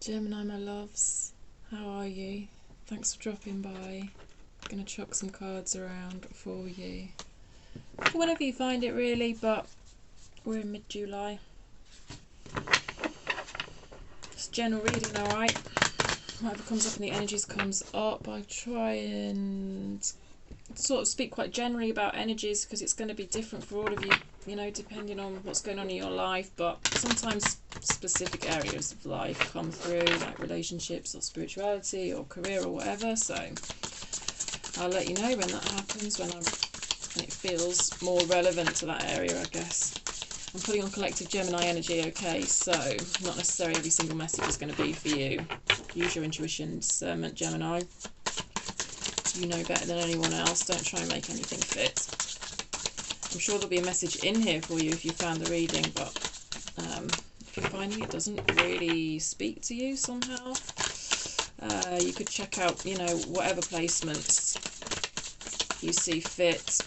Gemini, my loves, how are you? Thanks for dropping by. Gonna chuck some cards around for you. Whenever you find it, really, but we're in mid-July. It's general reading, alright? Whatever comes up in the energies comes up. I try and sort of speak quite generally about energies because it's going to be different for all of you, you know, depending on what's going on in your life, but sometimes specific areas of life come through, like relationships or spirituality or career or whatever, so I'll let you know when that happens, when it feels more relevant to that area, I guess. I'm putting on collective Gemini energy, okay, so not necessarily every single message is going to be for you. Use your intuition, discernment, Gemini. You know better than anyone else. Don't try and make anything fit. I'm sure there'll be a message in here for you if you found the reading, but if you're finding it doesn't really speak to you somehow, you could check out, you know, whatever placements you see fit.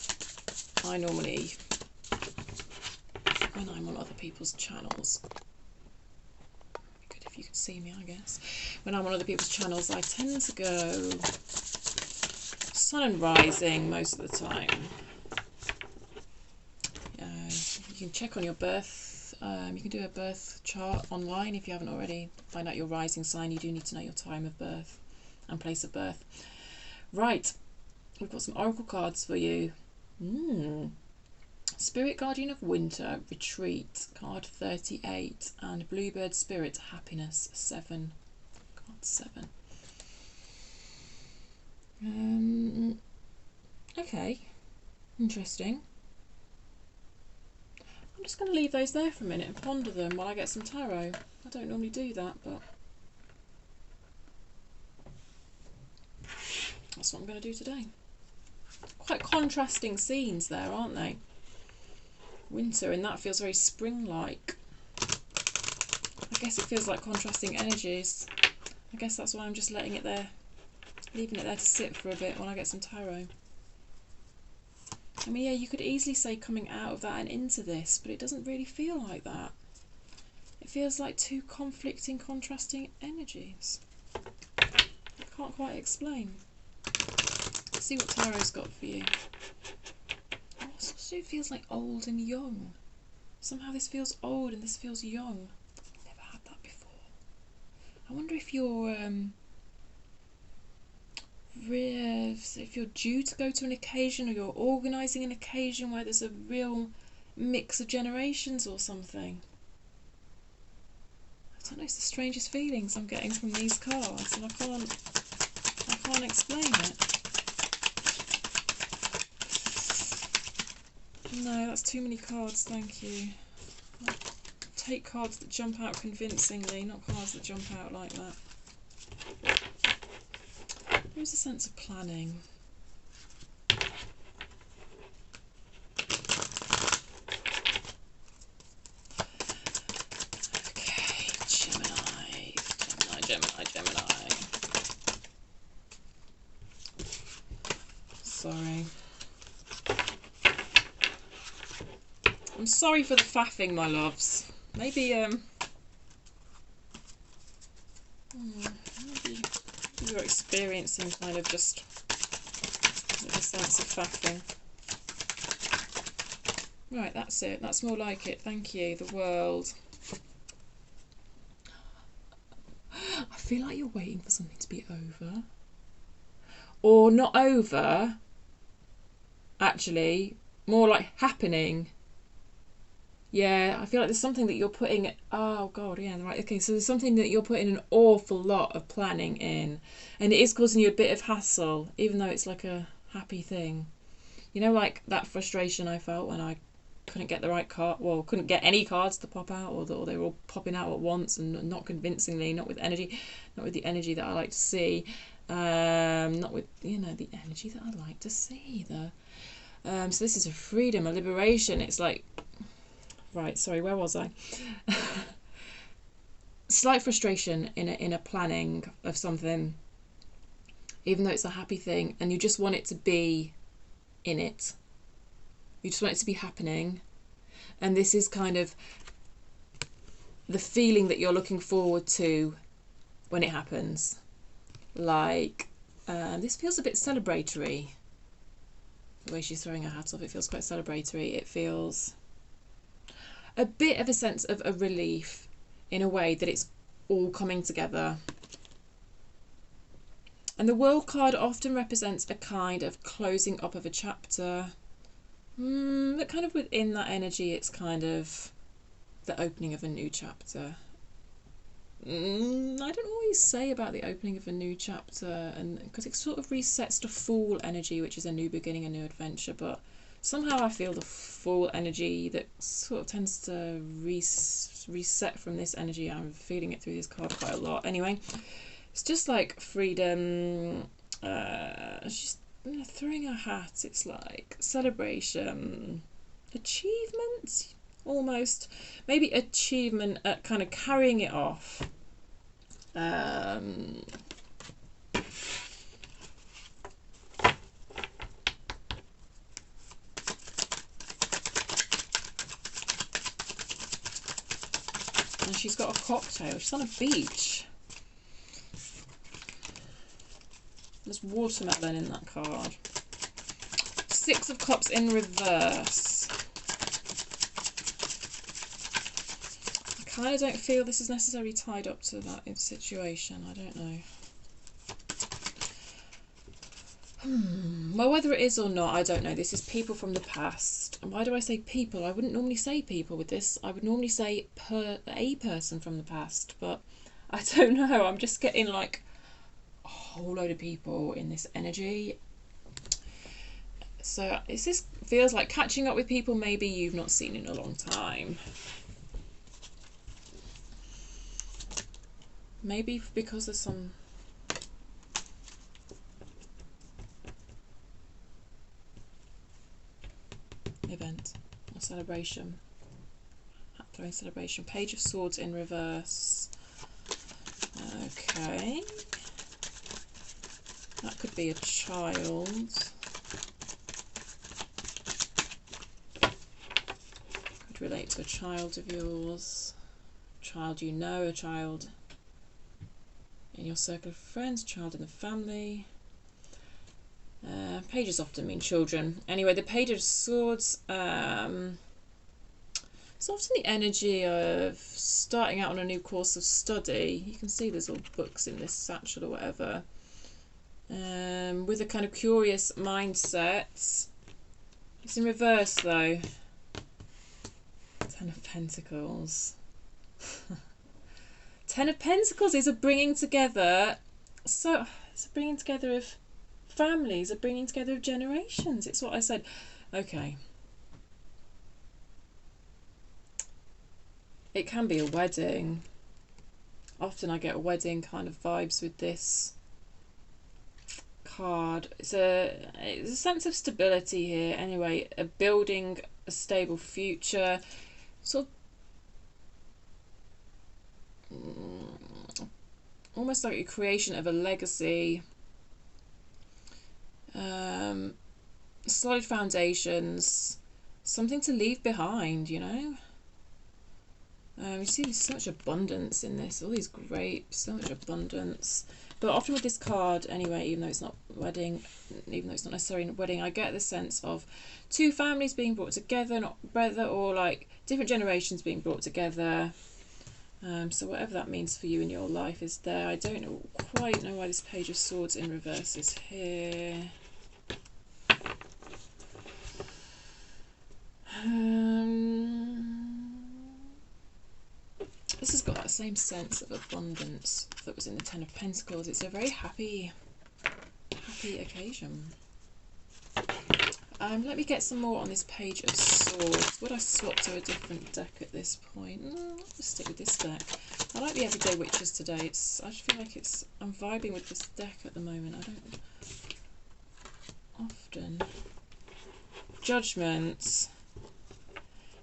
I normally, when I'm on other people's channels, good if you could see me, I guess. When I'm on other people's channels, I tend to go Sun and Rising most of the time. You can check on your birth. You can do a birth chart online if you haven't already. Find out your rising sign. You do need to know your time of birth and place of birth. Right, we've got some oracle cards for you. Spirit Guardian of Winter, Retreat, card 38, and Bluebird Spirit, Happiness, 7. Card 7. Okay, interesting. I'm just going to leave those there for a minute and ponder them while I get some tarot. I don't normally do that, but that's what I'm going to do today. Quite contrasting scenes there, aren't they? Winter, and that feels very spring-like. I guess it feels like contrasting energies. I guess that's why I'm just letting it there, leaving it there to sit for a bit while I get some tarot. I mean, yeah, you could easily say coming out of that and into this, but it doesn't really feel like that. It feels like two conflicting, contrasting energies. I can't quite explain. Let's see what tarot's got for you. Oh, it feels like old and young. Somehow this feels old and this feels young. I've never had that before. I wonder if you're if you're due to go to an occasion, or you're organising an occasion where there's a real mix of generations or something. I don't know, it's the strangest feelings I'm getting from these cards, and I can't explain it. No, that's too many cards, thank you. I'll take cards that jump out convincingly, not cards that jump out like that. There's a sense of planning. Okay, Gemini. Sorry. I'm sorry for the faffing, my loves. Maybe you're experiencing kind of just a sense of faffing. Right, that's it. That's more like it. Thank you. The World. I feel like you're waiting for something to be over. Or not over. Actually, more like happening. Yeah, I feel like there's something that you're putting... Oh, God, yeah, right. Okay, so there's something that you're putting an awful lot of planning in. And it is causing you a bit of hassle, even though it's like a happy thing. You know, like that frustration I felt when I couldn't get the right card... Well, couldn't get any cards to pop out, or they were all popping out at once and not convincingly, not with energy, not with the energy that I like to see. Not with, you know, the energy that I like to see. So this is a freedom, a liberation. It's like... Right, sorry, where was I? Slight frustration in a planning of something, even though it's a happy thing, and you just want it to be in it. You just want it to be happening. And this is kind of the feeling that you're looking forward to when it happens. Like, this feels a bit celebratory. The way she's throwing her hat off, it feels quite celebratory. It feels a bit of a sense of a relief in a way that it's all coming together. And the World card often represents a kind of closing up of a chapter. But kind of within that energy, it's kind of the opening of a new chapter. I don't always say about the opening of a new chapter, and because it sort of resets to Fool energy, which is a new beginning, a new adventure, but somehow I feel the Fool energy that sort of tends to reset from this energy. I'm feeling it through this card quite a lot. Anyway, it's just like freedom. She's throwing her hat. It's like celebration, achievement, almost. Maybe achievement at kind of carrying it off. And she's got a cocktail. She's on a beach. There's watermelon in that card. Six of Cups in reverse. I kind of don't feel this is necessarily tied up to that situation. I don't know. Well, whether it is or not, I don't know. This is people from the past. And why do I say people? I wouldn't normally say people with this. I would normally say a person from the past. But I don't know. I'm just getting like a whole load of people in this energy. So this feels like catching up with people maybe you've not seen in a long time. Maybe because there's some event or celebration. Hat throwing celebration. Page of Swords in reverse. Okay. That could be a child. Could relate to a child of yours. Child you know, a child in your circle of friends, child in the family. Pages often mean children. Anyway, the Page of Swords, it's often the energy of starting out on a new course of study. You can see there's all books in this satchel or whatever. With a kind of curious mindset. It's in reverse though. Ten of Pentacles. Ten of Pentacles is a bringing together. So it's a bringing together of families, a bringing together of generations. It's what I said. Okay. It can be a wedding. Often I get wedding kind of vibes with this card. It's a sense of stability here. Anyway, a building a stable future. Sort of almost like a creation of a legacy. Solid foundations, something to leave behind, you know. You see there's so much abundance in this, all these grapes, so much abundance. But often with this card, anyway, even though it's not wedding, even though it's not necessarily a wedding, I get the sense of two families being brought together, not brother, or like different generations being brought together. So whatever that means for you in your life is there. I don't quite know why this Page of Swords in reverse is here. This has got that same sense of abundance that was in the Ten of Pentacles. It's a very happy occasion. Let me get some more on this Page of Swords. Would I swap to a different deck at this point? I'll just stick with this deck. I like the Everyday Witches today. I just feel like I'm vibing with this deck at the moment. I don't often. Judgment.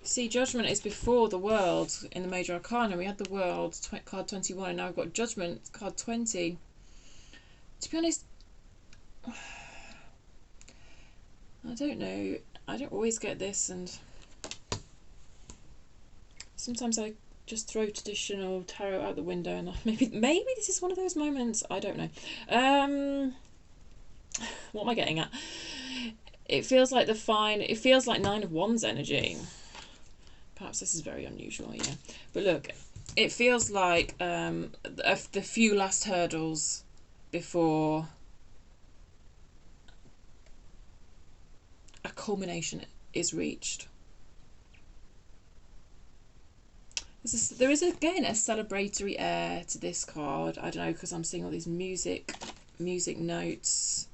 See, Judgment is before the World in the Major Arcana. We had the World, card 21, and now we've got Judgment, card 20. To be honest, I don't know. I don't always get this, and sometimes I just throw traditional tarot out the window, and maybe this is one of those moments. I don't know. What am I getting at? It feels like it feels like Nine of Wands energy. Perhaps this is very unusual, yeah. But look, it feels like the few last hurdles before a culmination is reached. There is again a celebratory air to this card. I don't know, because I'm seeing all these music notes.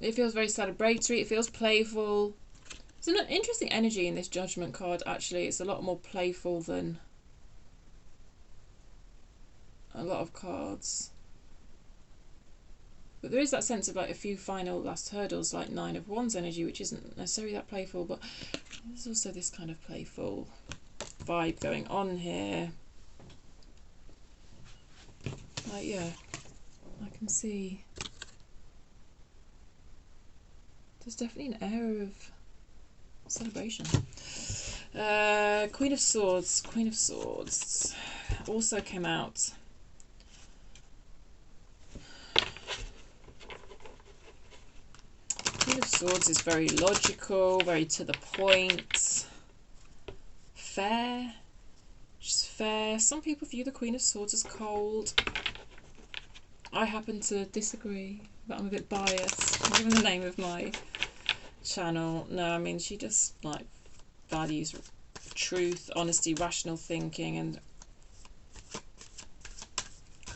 It feels very celebratory. It feels playful. There's an interesting energy in this Judgment card, actually. It's a lot more playful than a lot of cards. But there is that sense of like a few final last hurdles, like Nine of Wands energy, which isn't necessarily that playful, but there's also this kind of playful vibe going on here. Like, yeah, I can see there's definitely an air of celebration. Queen of Swords also came out. Queen of Swords is very logical, very to the point, fair. She's fair. Some people view the Queen of Swords as cold. I happen to disagree, but I'm a bit biased given the name of my channel. No, I mean, she just like values truth, honesty, rational thinking, and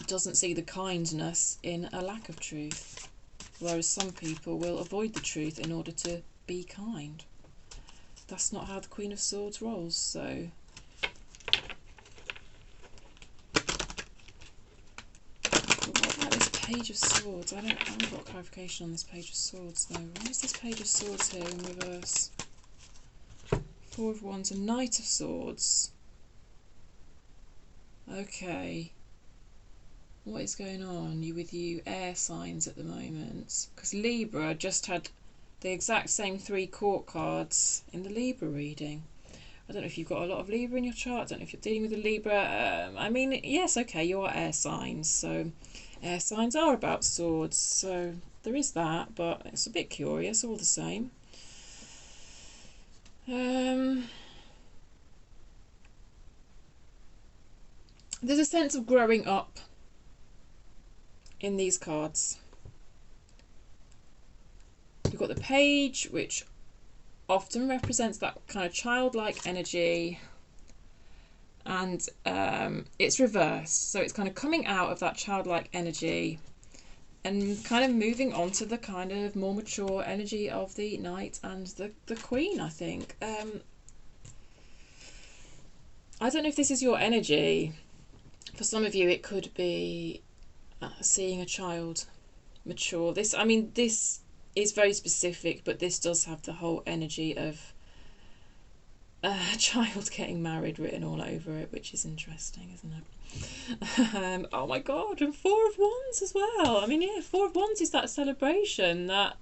doesn't see the kindness in a lack of truth. Whereas some people will avoid the truth in order to be kind. That's not how the Queen of Swords rolls, so... What about this Page of Swords? I haven't got clarification on this Page of Swords, though. Why is this Page of Swords here in reverse? Four of Wands and Knight of Swords. Okay. What is going on with you air signs at the moment? Because Libra just had the exact same 3 court cards in the Libra reading. I don't know if you've got a lot of Libra in your chart. I don't know if you're dealing with a Libra. I mean, yes, okay, you are air signs. So air signs are about swords. So there is that, but it's a bit curious all the same. There's a sense of growing up in these cards. You've got the Page, which often represents that kind of childlike energy, and it's reversed, so it's kind of coming out of that childlike energy and kind of moving on to the kind of more mature energy of the Knight and the Queen, I think. I don't know if this is your energy. For some of you it could be seeing a child mature. This is very specific, but this does have the whole energy of a child getting married written all over it, which is interesting, isn't it? Oh my god, and Four of Wands as well. I mean, yeah, Four of Wands is that celebration that...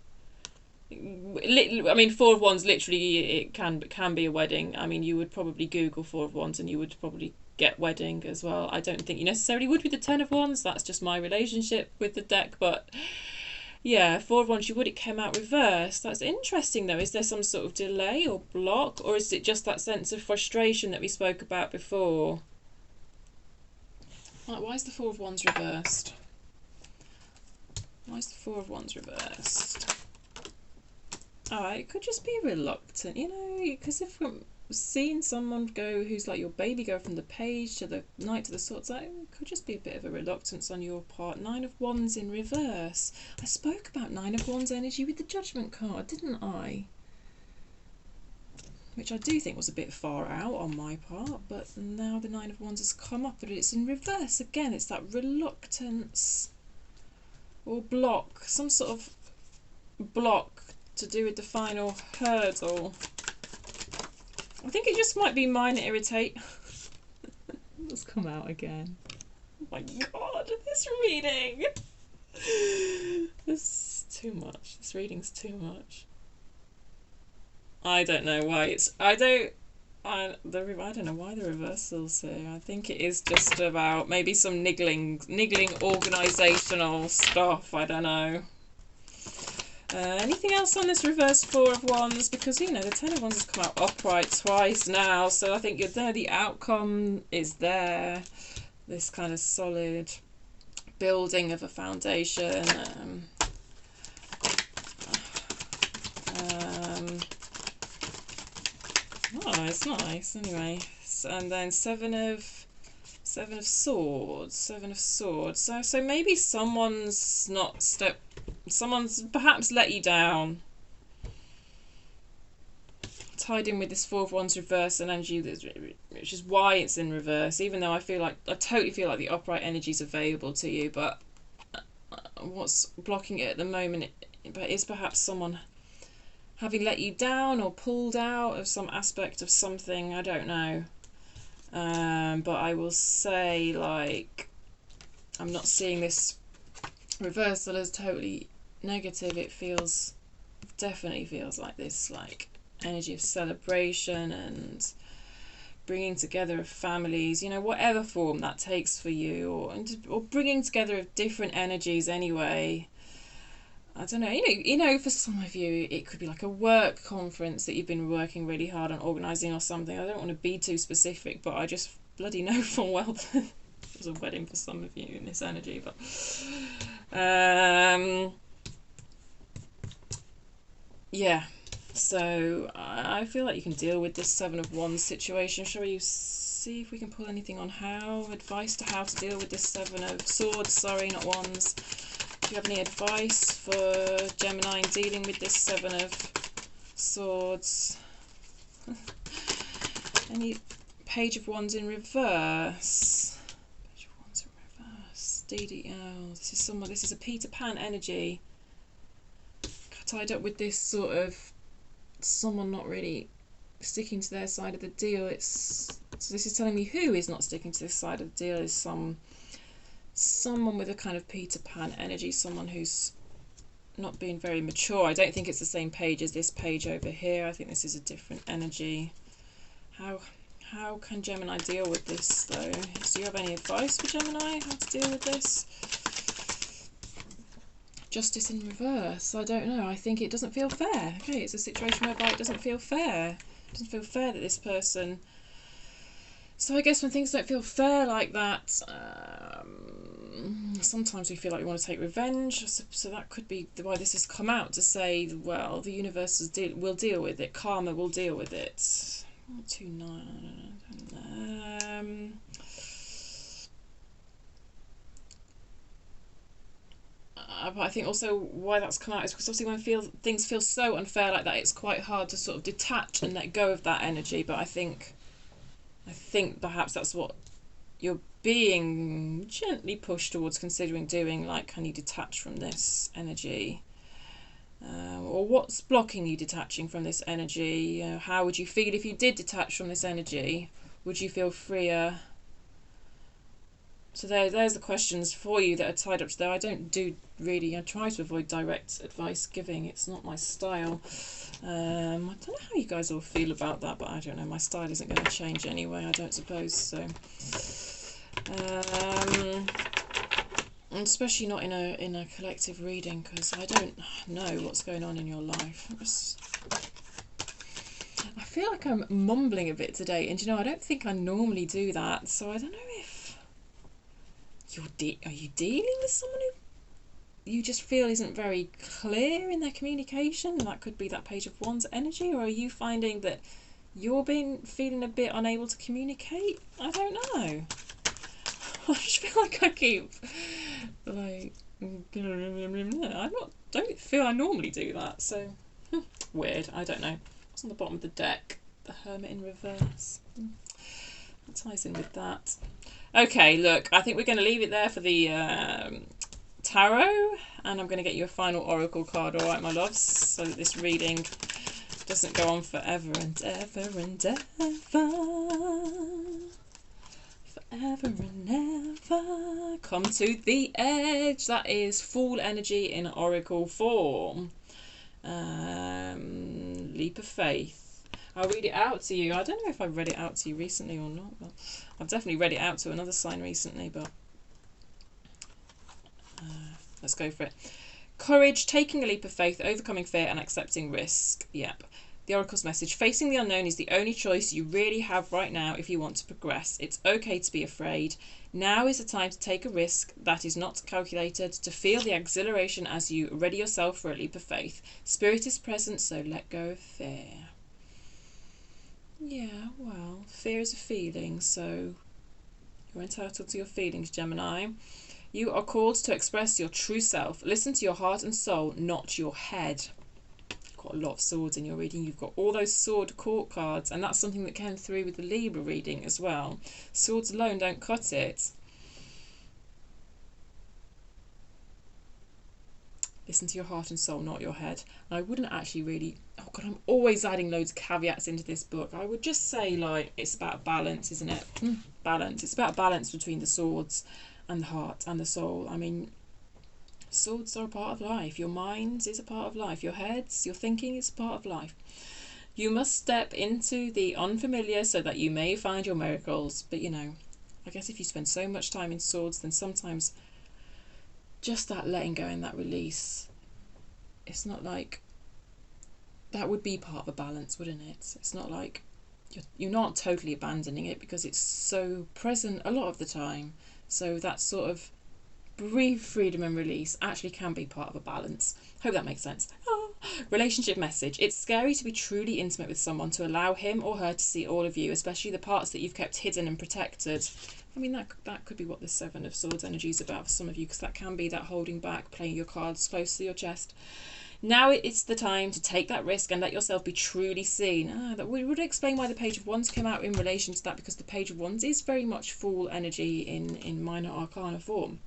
I mean, Four of Wands, literally, it can be a wedding. I mean, you would probably Google Four of Wands and you would probably get wedding as well. I don't think you necessarily would with the Ten of Wands. That's just my relationship with the deck, but yeah, Four of Wands, it came out reversed. That's interesting though. Is there some sort of delay or block, or is it just that sense of frustration that we spoke about before? Like, why is the Four of Wands reversed? Why is the Four of Wands reversed? Alright, it could just be reluctant, you know, because if we're seeing someone go who's like your baby go from the Page to the Knight to the Swords, it could just be a bit of a reluctance on your part. Nine of Wands in reverse. I spoke about Nine of Wands energy with the Judgment card, didn't I? Which I do think was a bit far out on my part, but now the Nine of Wands has come up, but it's in reverse again. It's that reluctance or block, some sort of block to do with the final hurdle. I think it just might be minor irritate. Let's come out again. Oh my god, this reading! There's too much. This reading's too much. I don't know why it's... I don't know why the reversal's here. I think it is just about maybe some niggling organisational stuff. I don't know. Anything else on this reverse Four of Wands? Because, you know, the Ten of Wands has come out upright twice now, so I think you're there. The outcome is there. This kind of solid building of a foundation. Oh, it's nice. Anyway, and then Seven of Swords. So maybe someone's perhaps let you down. Tied in with this Four of Wands reverse and energy, which is why it's in reverse. Even though I totally feel like the upright energy is available to you, but what's blocking it at the moment is perhaps someone having let you down or pulled out of some aspect of something. I don't know. But I will say, like, I'm not seeing this reversal as totally negative. It definitely feels like this, like, energy of celebration and bringing together of families, you know, whatever form that takes for you, or bringing together of different energies anyway. I don't know, you know, for some of you, it could be like a work conference that you've been working really hard on organising or something. I don't want to be too specific, but I just bloody know full well that it was a wedding for some of you in this energy. But yeah, so I feel like you can deal with this Seven of Wands situation. Shall we see if we can pull anything on advice to how to deal with this Seven of Swords, sorry, not Wands. Do you have any advice for Gemini in dealing with this Seven of Swords? Any Page of Wands in reverse? Page of Wands in reverse. Oh, this is a Peter Pan energy. Tied up with this sort of someone not really sticking to their side of the deal. So this is telling me who is not sticking to this side of the deal is someone with a kind of Peter Pan energy, someone who's not being very mature. I don't think it's the same page as this page over here. I think this is a different energy. How can Gemini deal with this, though? Do you have any advice for Gemini how to deal with this? Justice in reverse. I don't know. I think it doesn't feel fair. Okay, it's a situation whereby it doesn't feel fair. It doesn't feel fair that this person... So I guess when things don't feel fair like that, sometimes we feel like we want to take revenge. So that could be why this has come out, to say, well, the universe will deal with it. Karma will deal with it. 2-9. But I think also why that's come out is because obviously when things feel so unfair like that, it's quite hard to sort of detach and let go of that energy. But I think perhaps that's what you're being gently pushed towards considering doing. Like, can you detach from this energy? Or what's blocking you detaching from this energy? How would you feel if you did detach from this energy? Would you feel freer? So there's the questions for you that are tied up to there. I try to avoid direct advice giving. It's not my style. I don't know how you guys all feel about that, but I don't know. My style isn't going to change anyway, I don't suppose. So, especially not in a collective reading, because I don't know what's going on in your life. I feel like I'm mumbling a bit today, and I don't think I normally do that. So I don't know if are you dealing with someone who you just feel isn't very clear in their communication, and that could be that Page of Wands energy, or are you finding that you're feeling a bit unable to communicate? I don't know. I just feel like I keep like don't feel I normally do that, so weird. I don't know. What's on the bottom of the deck? The Hermit in reverse. That ties in with that. Okay, look, I think we're going to leave it there for the tarot, and I'm going to get you a final oracle card, all right, my loves, so that this reading doesn't go on forever and ever and ever. Forever and ever. Come to the edge. That is full energy in oracle form. Leap of faith. I'll read it out to you. I don't know if I've read it out to you recently or not, but I've definitely read it out to another sign recently, but let's go for it. Courage, taking a leap of faith, overcoming fear and accepting risk. Yep. The Oracle's message: facing the unknown is the only choice you really have right now if you want to progress. It's okay to be afraid. Now is the time to take a risk that is not calculated, to feel the exhilaration as you ready yourself for a leap of faith. Spirit is present, so let go of fear. Yeah, well, fear is a feeling, so you're entitled to your feelings, Gemini. You are called to express your true self. Listen to your heart and soul, not your head. You've got a lot of swords in your reading. You've got all those sword court cards, and that's something that came through with the Libra reading as well. Swords alone don't cut it. Listen to your heart and soul, not your head. And I wouldn't actually really... Oh, God, I'm always adding loads of caveats into this book. I would just say, like, it's about balance, isn't it? Balance. It's about balance between the swords and the heart and the soul. I mean, swords are a part of life. Your mind is a part of life. Your heads, your thinking is a part of life. You must step into the unfamiliar so that you may find your miracles. But, you know, I guess if you spend so much time in swords, then sometimes just that letting go and that release, it's not like... That would be part of a balance, wouldn't it? It's not like you're not totally abandoning it, because it's so present a lot of the time. So that sort of brief freedom and release actually can be part of a balance. Hope that makes sense. Relationship message. It's scary to be truly intimate with someone, to allow him or her to see all of you, especially the parts that you've kept hidden and protected. I mean, that could be what this Seven of Swords energy is about for some of you, because that can be that holding back, playing your cards close to your chest. Now it's the time to take that risk and let yourself be truly seen. That would explain why the Page of Wands came out in relation to that, because the Page of Wands is very much full energy in minor arcana form.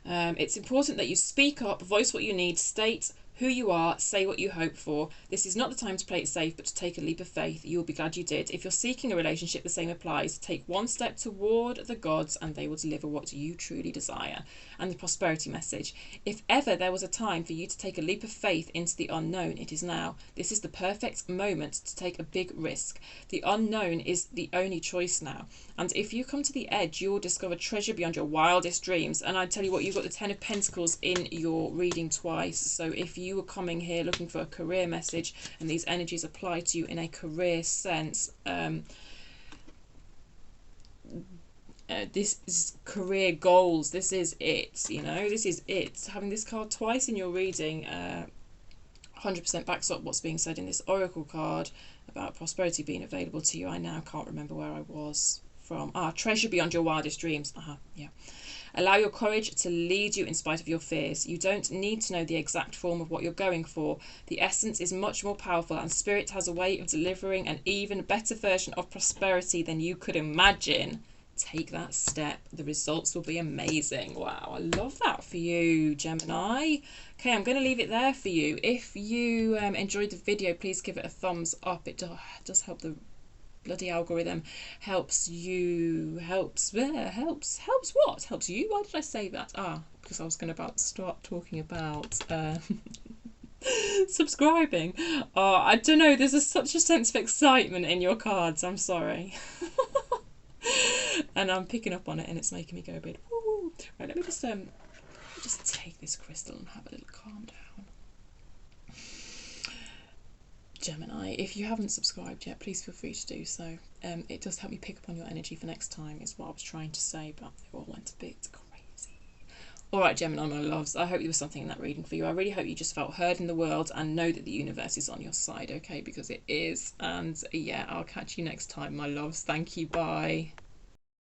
It's important that you speak up, voice what you need, state who you are, say what you hope for. This is not the time to play it safe, but to take a leap of faith. You'll be glad you did. If you're seeking a relationship, the same applies. Take one step toward the gods and they will deliver what you truly desire. And the prosperity message. If ever there was a time for you to take a leap of faith into the unknown, it is now. This is the perfect moment to take a big risk. The unknown is the only choice now. And if you come to the edge, you will discover treasure beyond your wildest dreams. And I tell you what, you've got the Ten of Pentacles in your reading twice. So if you were coming here looking for a career message and these energies apply to you in a career sense, this is career goals. This is it, you know, this is it. Having this card twice in your reading 100% backs up what's being said in this oracle card about prosperity being available to you. I now can't remember where I was from. Treasure beyond your wildest dreams. Yeah. Allow your courage to lead you in spite of your fears. You don't need to know the exact form of what you're going for. The essence is much more powerful, and Spirit has a way of delivering an even better version of prosperity than you could imagine. Take that step. The results will be amazing. Wow, I love that for you, Gemini. Okay, I'm going to leave it there for you. If you enjoyed the video, please give it a thumbs up. It does help the bloody algorithm. Helps you, helps what? Helps you? Why did I say that? Because I was going to start talking about subscribing. I don't know, there's such a sense of excitement in your cards. I'm sorry. And I'm picking up on it and it's making me go a bit woo. Right, let me just take this crystal and have a little calm down. Gemini, if you haven't subscribed yet, please feel free to do so. It does help me pick up on your energy for next time, is what I was trying to say, but it all went a bit crazy. Alright, Gemini, my loves, I hope there was something in that reading for you. I really hope you just felt heard in the world and know that the universe is on your side, okay? Because it is. And yeah, I'll catch you next time, my loves. Thank you, bye.